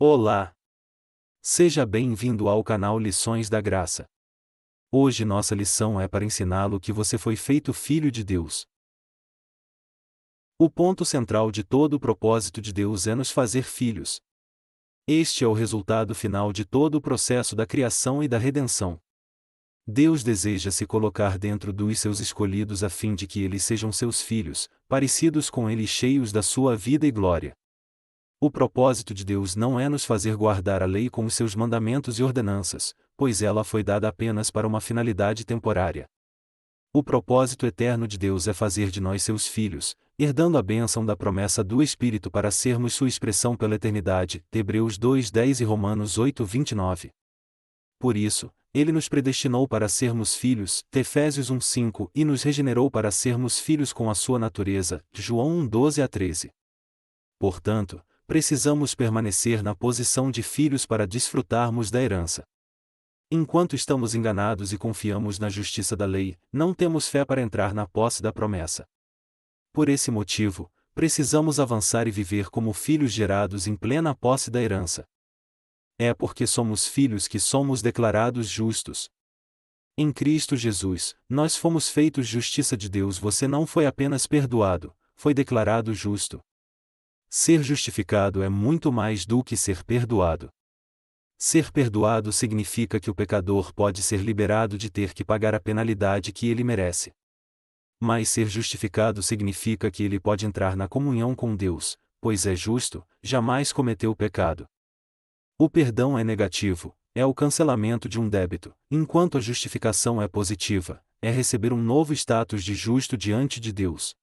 Olá! Seja bem-vindo ao canal Lições da Graça. Hoje nossa lição é para ensiná-lo que você foi feito filho de Deus. O ponto central de todo o propósito de Deus é nos fazer filhos. Este é o resultado final de todo o processo da criação e da redenção. Deus deseja se colocar dentro dos seus escolhidos a fim de que eles sejam seus filhos, parecidos com Ele e cheios da sua vida e glória. O propósito de Deus não é nos fazer guardar a lei com os seus mandamentos e ordenanças, pois ela foi dada apenas para uma finalidade temporária. O propósito eterno de Deus é fazer de nós seus filhos, herdando a bênção da promessa do Espírito para sermos sua expressão pela eternidade. Hebreus 2:10 e Romanos 8:29. Por isso, Ele nos predestinou para sermos filhos, Efésios 1:5, e nos regenerou para sermos filhos com a sua natureza, João 1:12 a 13. Portanto, precisamos permanecer na posição de filhos para desfrutarmos da herança. Enquanto estamos enganados e confiamos na justiça da lei, não temos fé para entrar na posse da promessa. Por esse motivo, precisamos avançar e viver como filhos gerados em plena posse da herança. É porque somos filhos que somos declarados justos. Em Cristo Jesus, nós fomos feitos justiça de Deus. Você não foi apenas perdoado, foi declarado justo. Ser justificado é muito mais do que ser perdoado. Ser perdoado significa que o pecador pode ser liberado de ter que pagar a penalidade que ele merece. Mas ser justificado significa que ele pode entrar na comunhão com Deus, pois é justo, jamais cometeu pecado. O perdão é negativo, é o cancelamento de um débito, enquanto a justificação é positiva, é receber um novo status de justo diante de Deus.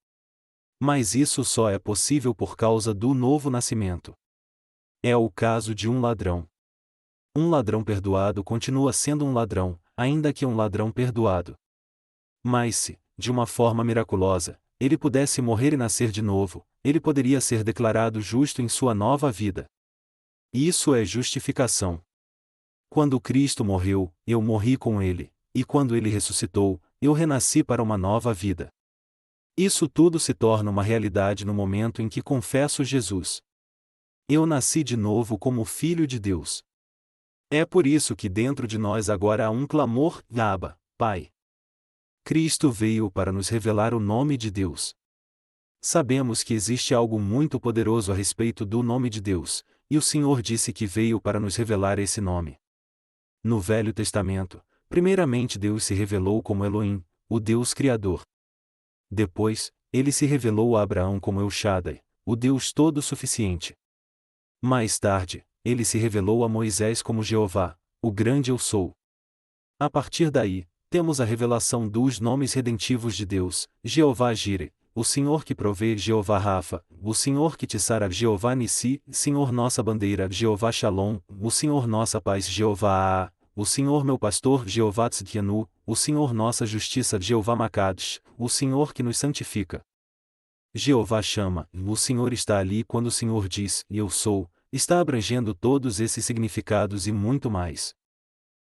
Mas isso só é possível por causa do novo nascimento. É o caso de um ladrão. Um ladrão perdoado continua sendo um ladrão, ainda que um ladrão perdoado. Mas se, de uma forma miraculosa, ele pudesse morrer e nascer de novo, ele poderia ser declarado justo em sua nova vida. Isso é justificação. Quando Cristo morreu, eu morri com ele, e quando ele ressuscitou, eu renasci para uma nova vida. Isso tudo se torna uma realidade no momento em que confesso Jesus. Eu nasci de novo como filho de Deus. É por isso que dentro de nós agora há um clamor, Abba, Pai. Cristo veio para nos revelar o nome de Deus. Sabemos que existe algo muito poderoso a respeito do nome de Deus, e o Senhor disse que veio para nos revelar esse nome. No Velho Testamento, primeiramente Deus se revelou como Elohim, o Deus Criador. Depois, ele se revelou a Abraão como El Shaddai, o Deus Todo-Suficiente. Mais tarde, ele se revelou a Moisés como Jeová, o grande Eu Sou. A partir daí, temos a revelação dos nomes redentivos de Deus: Jeová Jireh, o Senhor que provê, Jeová Rafa, o Senhor que te sara, Jeová Nissi, Senhor nossa bandeira, Jeová Shalom, o Senhor nossa paz, Jeová Aa, o Senhor meu pastor, Jeová Tzidkenu, o Senhor nossa justiça, Jeová Makadesh, o Senhor que nos santifica. Jeová chama, o Senhor está ali quando o Senhor diz, Eu sou, está abrangendo todos esses significados e muito mais.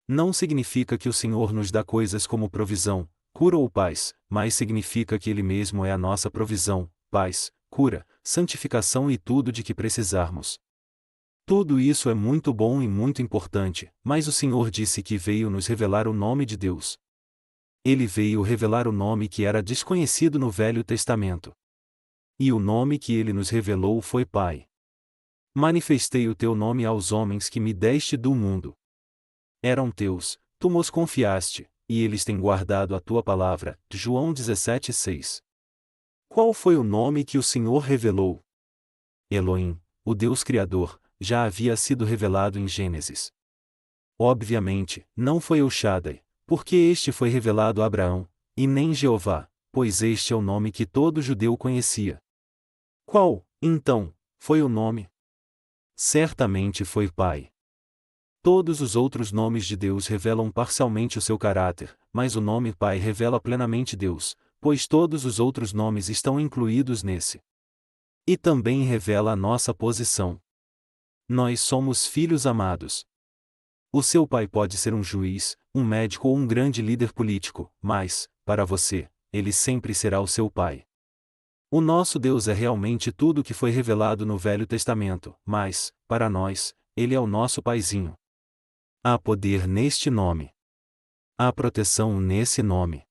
Não significa que o Senhor nos dá coisas como provisão, cura ou paz, mas significa que Ele mesmo é a nossa provisão, paz, cura, santificação e tudo de que precisarmos. Tudo isso é muito bom e muito importante, mas o Senhor disse que veio nos revelar o nome de Deus. Ele veio revelar o nome que era desconhecido no Velho Testamento. E o nome que ele nos revelou foi Pai. Manifestei o teu nome aos homens que me deste do mundo. Eram teus, tu nos confiaste, e eles têm guardado a tua palavra. João 17:6. Qual foi o nome que o Senhor revelou? Elohim, o Deus Criador, já havia sido revelado em Gênesis. Obviamente, não foi El Shaddai, porque este foi revelado a Abraão, e nem Jeová, pois este é o nome que todo judeu conhecia. Qual, então, foi o nome? Certamente foi Pai. Todos os outros nomes de Deus revelam parcialmente o seu caráter, mas o nome Pai revela plenamente Deus, pois todos os outros nomes estão incluídos nesse. E também revela a nossa posição. Nós somos filhos amados. O seu pai pode ser um juiz, um médico ou um grande líder político, mas, para você, ele sempre será o seu pai. O nosso Deus é realmente tudo o que foi revelado no Velho Testamento, mas, para nós, Ele é o nosso paizinho. Há poder neste nome. Há proteção nesse nome.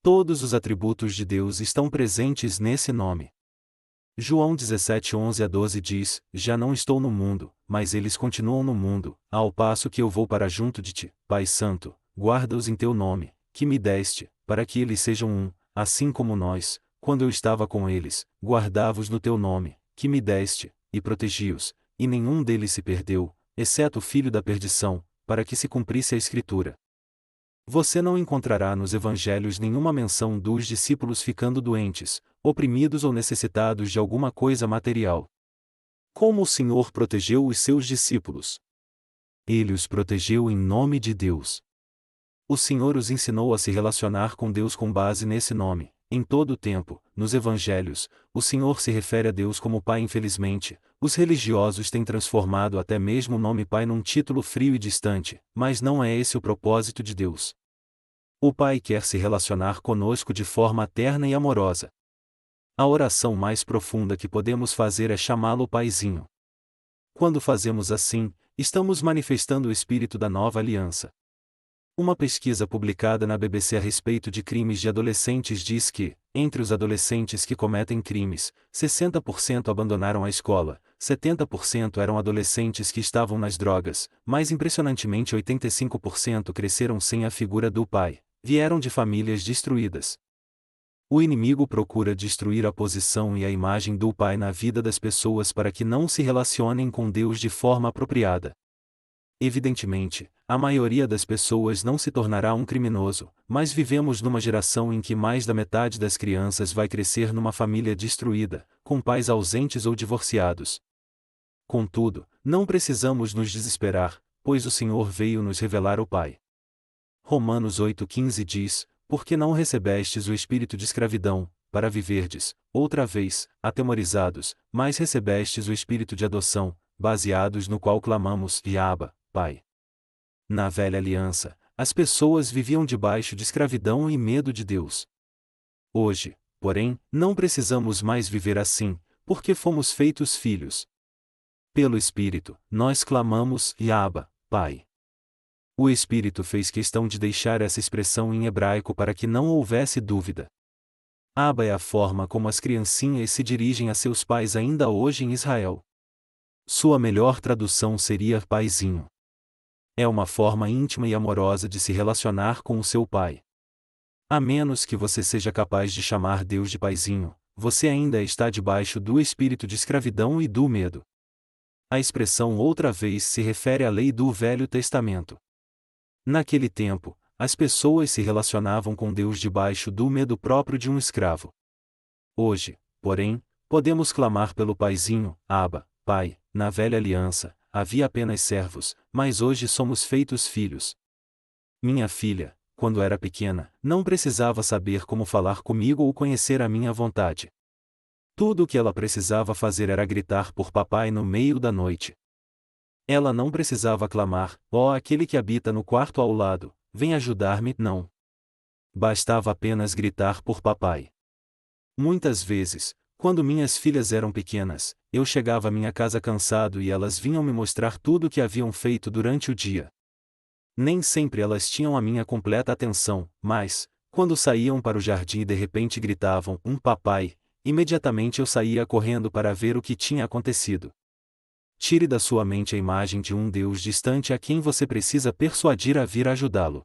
Todos os atributos de Deus estão presentes nesse nome. João 17:11-12 diz: Já não estou no mundo, mas eles continuam no mundo, ao passo que eu vou para junto de ti, Pai Santo, guarda-os em teu nome, que me deste, para que eles sejam um, assim como nós, quando eu estava com eles, guardava-os no teu nome, que me deste, e protegi-os, e nenhum deles se perdeu, exceto o filho da perdição, para que se cumprisse a Escritura. Você não encontrará nos evangelhos nenhuma menção dos discípulos ficando doentes, oprimidos ou necessitados de alguma coisa material. Como o Senhor protegeu os seus discípulos? Ele os protegeu em nome de Deus. O Senhor os ensinou a se relacionar com Deus com base nesse nome. Em todo o tempo, nos evangelhos, o Senhor se refere a Deus como Pai. Infelizmente, os religiosos têm transformado até mesmo o nome Pai num título frio e distante, mas não é esse o propósito de Deus. O Pai quer se relacionar conosco de forma terna e amorosa. A oração mais profunda que podemos fazer é chamá-lo Paizinho. Quando fazemos assim, estamos manifestando o espírito da nova aliança. Uma pesquisa publicada na BBC a respeito de crimes de adolescentes diz que, entre os adolescentes que cometem crimes, 60% abandonaram a escola, 70% eram adolescentes que estavam nas drogas, mais impressionantemente 85% cresceram sem a figura do pai, vieram de famílias destruídas. O inimigo procura destruir a posição e a imagem do pai na vida das pessoas para que não se relacionem com Deus de forma apropriada. Evidentemente, a maioria das pessoas não se tornará um criminoso, mas vivemos numa geração em que mais da metade das crianças vai crescer numa família destruída, com pais ausentes ou divorciados. Contudo, não precisamos nos desesperar, pois o Senhor veio nos revelar o Pai. Romanos 8,15 diz: Porque não recebestes o espírito de escravidão, para viverdes, outra vez, atemorizados, mas recebestes o espírito de adoção, baseados no qual clamamos, Abba, Pai. Na velha aliança, as pessoas viviam debaixo de escravidão e medo de Deus. Hoje, porém, não precisamos mais viver assim, porque fomos feitos filhos. Pelo Espírito, nós clamamos, Abba, Pai. O Espírito fez questão de deixar essa expressão em hebraico para que não houvesse dúvida. Abba é a forma como as criancinhas se dirigem a seus pais ainda hoje em Israel. Sua melhor tradução seria Paizinho. É uma forma íntima e amorosa de se relacionar com o seu pai. A menos que você seja capaz de chamar Deus de Paizinho, você ainda está debaixo do espírito de escravidão e do medo. A expressão outra vez se refere à lei do Velho Testamento. Naquele tempo, as pessoas se relacionavam com Deus debaixo do medo próprio de um escravo. Hoje, porém, podemos clamar pelo Paizinho, Abba, Pai. Na velha aliança, havia apenas servos, mas hoje somos feitos filhos. Minha filha, quando era pequena, não precisava saber como falar comigo ou conhecer a minha vontade. Tudo o que ela precisava fazer era gritar por papai no meio da noite. Ela não precisava clamar, ó aquele que habita no quarto ao lado, vem ajudar-me, não. Bastava apenas gritar por papai. Muitas vezes, quando minhas filhas eram pequenas, eu chegava à minha casa cansado e elas vinham me mostrar tudo o que haviam feito durante o dia. Nem sempre elas tinham a minha completa atenção, mas, quando saíam para o jardim e de repente gritavam, papai, imediatamente eu saía correndo para ver o que tinha acontecido. Tire da sua mente a imagem de um Deus distante a quem você precisa persuadir a vir ajudá-lo.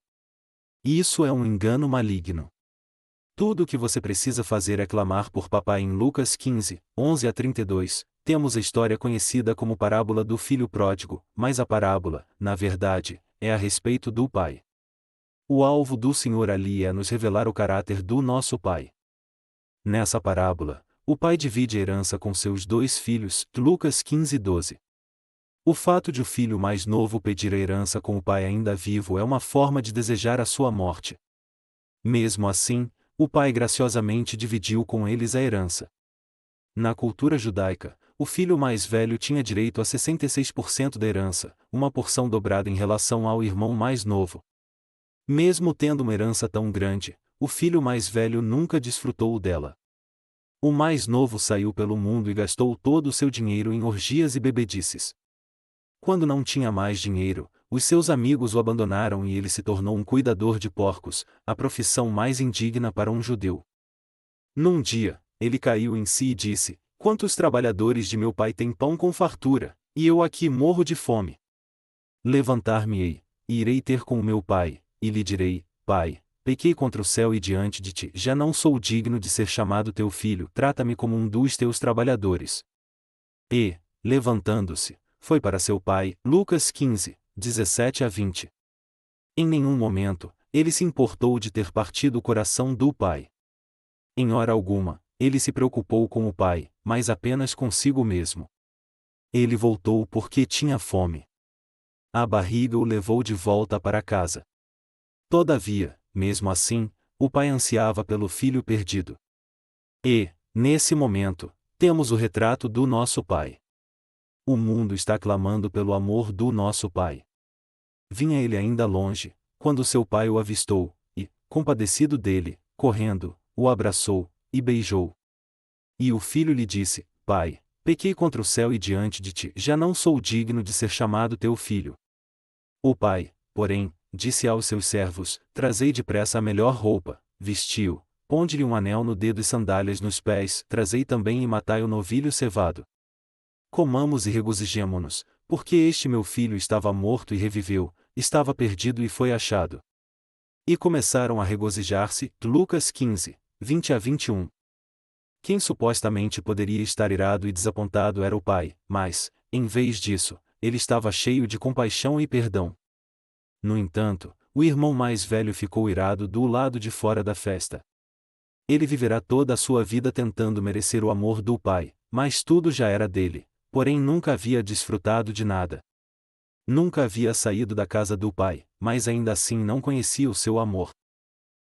Isso é um engano maligno. Tudo o que você precisa fazer é clamar por papai. Em Lucas 15, 11-32, temos a história conhecida como parábola do filho pródigo, mas a parábola, na verdade, é a respeito do pai. O alvo do Senhor ali é nos revelar o caráter do nosso pai. Nessa parábola, o pai divide a herança com seus dois filhos, Lucas 15, 12. O fato de o filho mais novo pedir a herança com o pai ainda vivo é uma forma de desejar a sua morte. Mesmo assim, o pai graciosamente dividiu com eles a herança. Na cultura judaica, o filho mais velho tinha direito a 66% da herança, uma porção dobrada em relação ao irmão mais novo. Mesmo tendo uma herança tão grande, o filho mais velho nunca desfrutou dela. O mais novo saiu pelo mundo e gastou todo o seu dinheiro em orgias e bebedices. Quando não tinha mais dinheiro, os seus amigos o abandonaram e ele se tornou um cuidador de porcos, a profissão mais indigna para um judeu. Num dia, ele caiu em si e disse: "Quantos trabalhadores de meu pai têm pão com fartura, e eu aqui morro de fome? Levantar-me-ei, e irei ter com o meu pai, e lhe direi: Pai, pequei contra o céu e diante de ti, já não sou digno de ser chamado teu filho, trata-me como um dos teus trabalhadores." E, levantando-se, foi para seu pai. Lucas 15, 17 a 20. Em nenhum momento, ele se importou de ter partido o coração do pai. Em hora alguma, ele se preocupou com o pai, mas apenas consigo mesmo. Ele voltou porque tinha fome. A barriga o levou de volta para casa. Todavia, mesmo assim, o pai ansiava pelo filho perdido. E, nesse momento, temos o retrato do nosso pai. O mundo está clamando pelo amor do nosso pai. Vinha ele ainda longe, quando seu pai o avistou, e, compadecido dele, correndo, o abraçou, e beijou. E o filho lhe disse: Pai, pequei contra o céu e diante de ti, já não sou digno de ser chamado teu filho. O pai, porém, disse aos seus servos: Trazei depressa a melhor roupa, vestiu, ponde-lhe um anel no dedo e sandálias nos pés, trazei também e matai o novilho cevado. Comamos e regozijemo-nos, porque este meu filho estava morto e reviveu, estava perdido e foi achado. E começaram a regozijar-se. Lucas 15, 20 a 21. Quem supostamente poderia estar irado e desapontado era o pai, mas, em vez disso, ele estava cheio de compaixão e perdão. No entanto, o irmão mais velho ficou irado do lado de fora da festa. Ele viverá toda a sua vida tentando merecer o amor do pai, mas tudo já era dele, porém nunca havia desfrutado de nada. Nunca havia saído da casa do pai, mas ainda assim não conhecia o seu amor.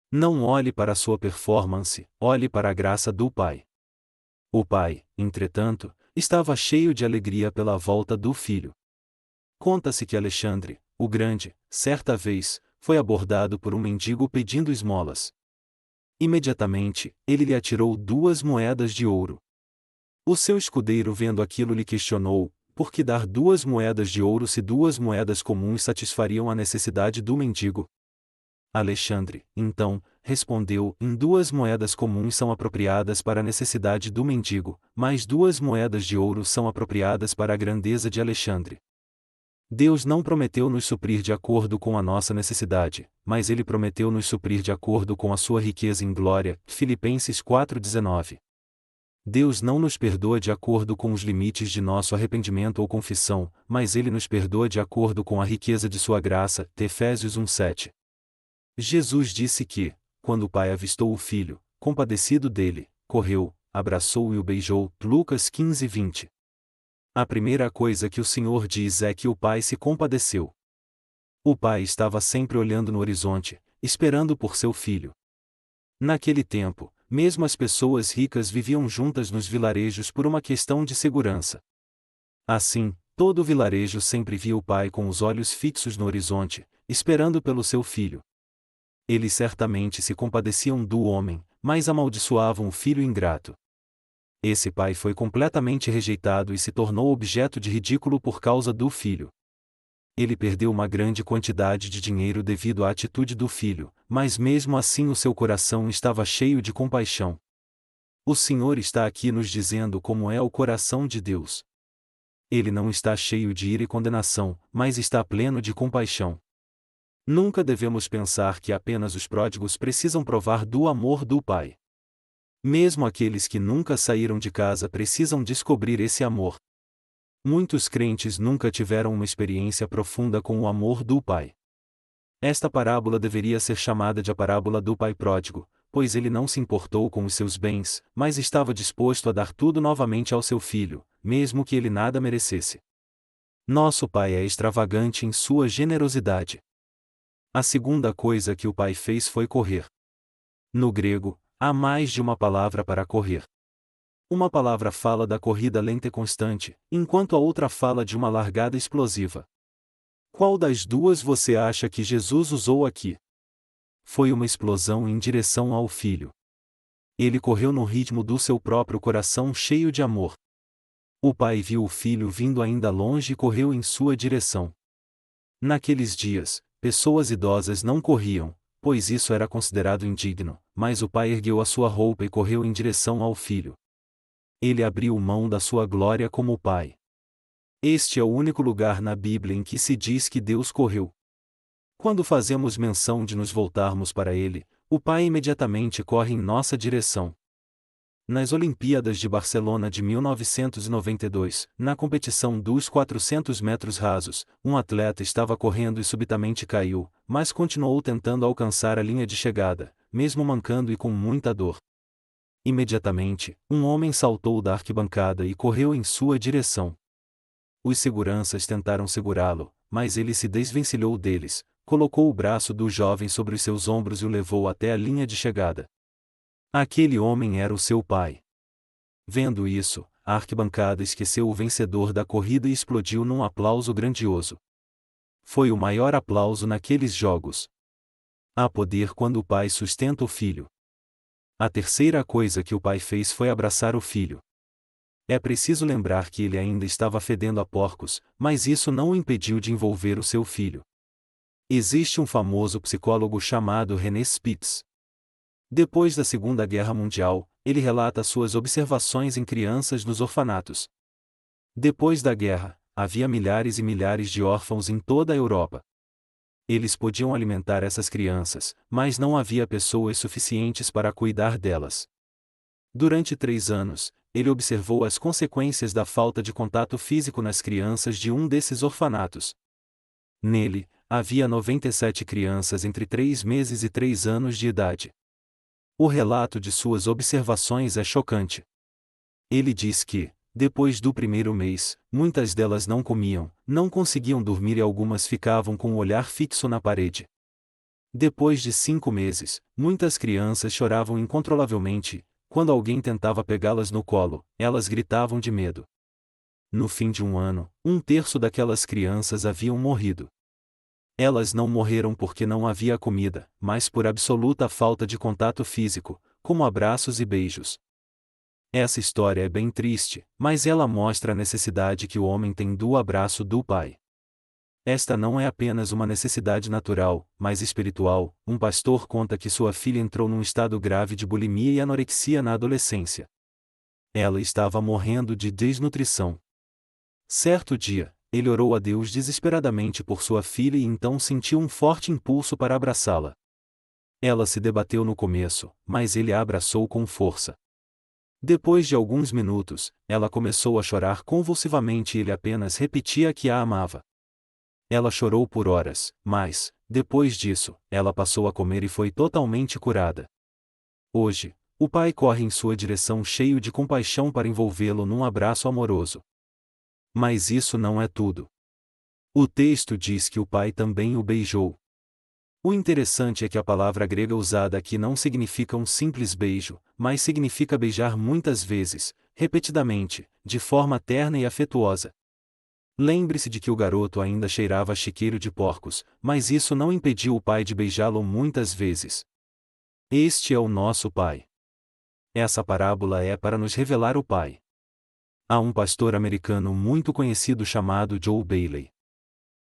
Não olhe para a sua performance, olhe para a graça do pai. O pai, entretanto, estava cheio de alegria pela volta do filho. Conta-se que Alexandre, o Grande, certa vez, foi abordado por um mendigo pedindo esmolas. Imediatamente, ele lhe atirou 2 moedas de ouro. O seu escudeiro, vendo aquilo, lhe questionou: por que dar 2 moedas de ouro se 2 moedas comuns satisfariam a necessidade do mendigo? Alexandre, então, respondeu: 2 moedas comuns são apropriadas para a necessidade do mendigo, mas 2 moedas de ouro são apropriadas para a grandeza de Alexandre. Deus não prometeu nos suprir de acordo com a nossa necessidade, mas Ele prometeu nos suprir de acordo com a sua riqueza em glória. Filipenses 4,19. Deus não nos perdoa de acordo com os limites de nosso arrependimento ou confissão, mas Ele nos perdoa de acordo com a riqueza de sua graça. Efésios 1,7. Jesus disse que, quando o pai avistou o filho, compadecido dele, correu, abraçou-o e o beijou. Lucas 15:20. A primeira coisa que o Senhor diz é que o pai se compadeceu. O pai estava sempre olhando no horizonte, esperando por seu filho. Naquele tempo, mesmo as pessoas ricas viviam juntas nos vilarejos por uma questão de segurança. Assim, todo o vilarejo sempre via o pai com os olhos fixos no horizonte, esperando pelo seu filho. Eles certamente se compadeciam do homem, mas amaldiçoavam o filho ingrato. Esse pai foi completamente rejeitado e se tornou objeto de ridículo por causa do filho. Ele perdeu uma grande quantidade de dinheiro devido à atitude do filho, mas mesmo assim o seu coração estava cheio de compaixão. O Senhor está aqui nos dizendo como é o coração de Deus. Ele não está cheio de ira e condenação, mas está pleno de compaixão. Nunca devemos pensar que apenas os pródigos precisam provar do amor do Pai. Mesmo aqueles que nunca saíram de casa precisam descobrir esse amor. Muitos crentes nunca tiveram uma experiência profunda com o amor do Pai. Esta parábola deveria ser chamada de a parábola do pai pródigo, pois ele não se importou com os seus bens, mas estava disposto a dar tudo novamente ao seu filho, mesmo que ele nada merecesse. Nosso Pai é extravagante em sua generosidade. A segunda coisa que o pai fez foi correr. No grego, há mais de uma palavra para correr. Uma palavra fala da corrida lenta e constante, enquanto a outra fala de uma largada explosiva. Qual das duas você acha que Jesus usou aqui? Foi uma explosão em direção ao filho. Ele correu no ritmo do seu próprio coração cheio de amor. O pai viu o filho vindo ainda longe e correu em sua direção. Naqueles dias, pessoas idosas não corriam, pois isso era considerado indigno, mas o pai ergueu a sua roupa e correu em direção ao filho. Ele abriu mão da sua glória como o pai. Este é o único lugar na Bíblia em que se diz que Deus correu. Quando fazemos menção de nos voltarmos para Ele, o Pai imediatamente corre em nossa direção. Nas Olimpíadas de Barcelona de 1992, na competição dos 400 metros rasos, um atleta estava correndo e subitamente caiu, mas continuou tentando alcançar a linha de chegada, mesmo mancando e com muita dor. Imediatamente, um homem saltou da arquibancada e correu em sua direção. Os seguranças tentaram segurá-lo, mas ele se desvencilhou deles, colocou o braço do jovem sobre os seus ombros e o levou até a linha de chegada. Aquele homem era o seu pai. Vendo isso, a arquibancada esqueceu o vencedor da corrida e explodiu num aplauso grandioso. Foi o maior aplauso naqueles jogos. Há poder quando o pai sustenta o filho. A terceira coisa que o pai fez foi abraçar o filho. É preciso lembrar que ele ainda estava fedendo a porcos, mas isso não o impediu de envolver o seu filho. Existe um famoso psicólogo chamado René Spitz. Depois da Segunda Guerra Mundial, ele relata suas observações em crianças nos orfanatos. Depois da guerra, havia milhares e milhares de órfãos em toda a Europa. Eles podiam alimentar essas crianças, mas não havia pessoas suficientes para cuidar delas. Durante 3 anos, ele observou as consequências da falta de contato físico nas crianças de um desses orfanatos. Nele, havia 97 crianças entre 3 meses e 3 anos de idade. O relato de suas observações é chocante. Ele diz que, depois do primeiro mês, muitas delas não comiam, não conseguiam dormir e algumas ficavam com o olhar fixo na parede. Depois de 5 meses, muitas crianças choravam incontrolavelmente. Quando alguém tentava pegá-las no colo, elas gritavam de medo. No fim de 1 ano, 1/3 daquelas crianças haviam morrido. Elas não morreram porque não havia comida, mas por absoluta falta de contato físico, como abraços e beijos. Essa história é bem triste, mas ela mostra a necessidade que o homem tem do abraço do pai. Esta não é apenas uma necessidade natural, mas espiritual. Um pastor conta que sua filha entrou num estado grave de bulimia e anorexia na adolescência. Ela estava morrendo de desnutrição. Certo dia, ele orou a Deus desesperadamente por sua filha e então sentiu um forte impulso para abraçá-la. Ela se debateu no começo, mas ele a abraçou com força. Depois de alguns minutos, ela começou a chorar convulsivamente e ele apenas repetia que a amava. Ela chorou por horas, mas, depois disso, ela passou a comer e foi totalmente curada. Hoje, o pai corre em sua direção cheio de compaixão para envolvê-lo num abraço amoroso. Mas isso não é tudo. O texto diz que o pai também o beijou. O interessante é que a palavra grega usada aqui não significa um simples beijo, mas significa beijar muitas vezes, repetidamente, de forma terna e afetuosa. Lembre-se de que o garoto ainda cheirava a chiqueiro de porcos, mas isso não impediu o pai de beijá-lo muitas vezes. Este é o nosso pai. Essa parábola é para nos revelar o pai. Há um pastor americano muito conhecido chamado Joe Bailey.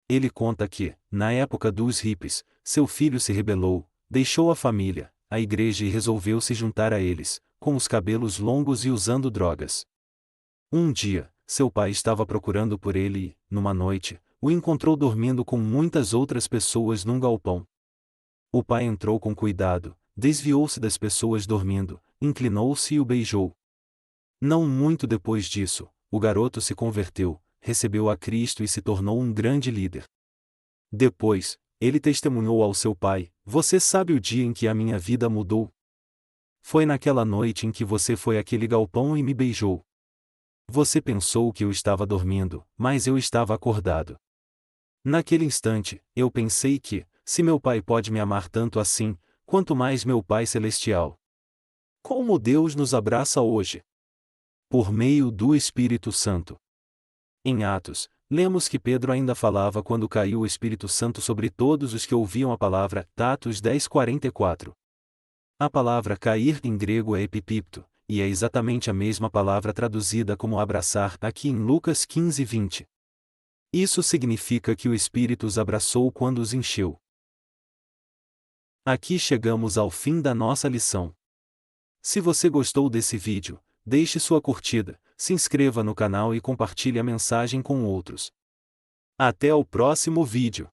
Ele conta que, na época dos hippies, seu filho se rebelou, deixou a família, a igreja e resolveu se juntar a eles, com os cabelos longos e usando drogas. Um dia, seu pai estava procurando por ele e, numa noite, o encontrou dormindo com muitas outras pessoas num galpão. O pai entrou com cuidado, desviou-se das pessoas dormindo, inclinou-se e o beijou. Não muito depois disso, o garoto se converteu, recebeu a Cristo e se tornou um grande líder. Depois, ele testemunhou ao seu pai: "Você sabe o dia em que a minha vida mudou? Foi naquela noite em que você foi àquele galpão e me beijou. Você pensou que eu estava dormindo, mas eu estava acordado. Naquele instante, eu pensei que, se meu pai pode me amar tanto assim, quanto mais meu Pai Celestial. Como Deus nos abraça hoje? Por meio do Espírito Santo. Em Atos, lemos que Pedro ainda falava quando caiu o Espírito Santo sobre todos os que ouviam a palavra, Atos 10:44. A palavra cair em grego é epipipto, e é exatamente a mesma palavra traduzida como abraçar aqui em Lucas 15:20. Isso significa que o Espírito os abraçou quando os encheu. Aqui chegamos ao fim da nossa lição. Se você gostou desse vídeo, deixe sua curtida, se inscreva no canal e compartilhe a mensagem com outros. Até o próximo vídeo.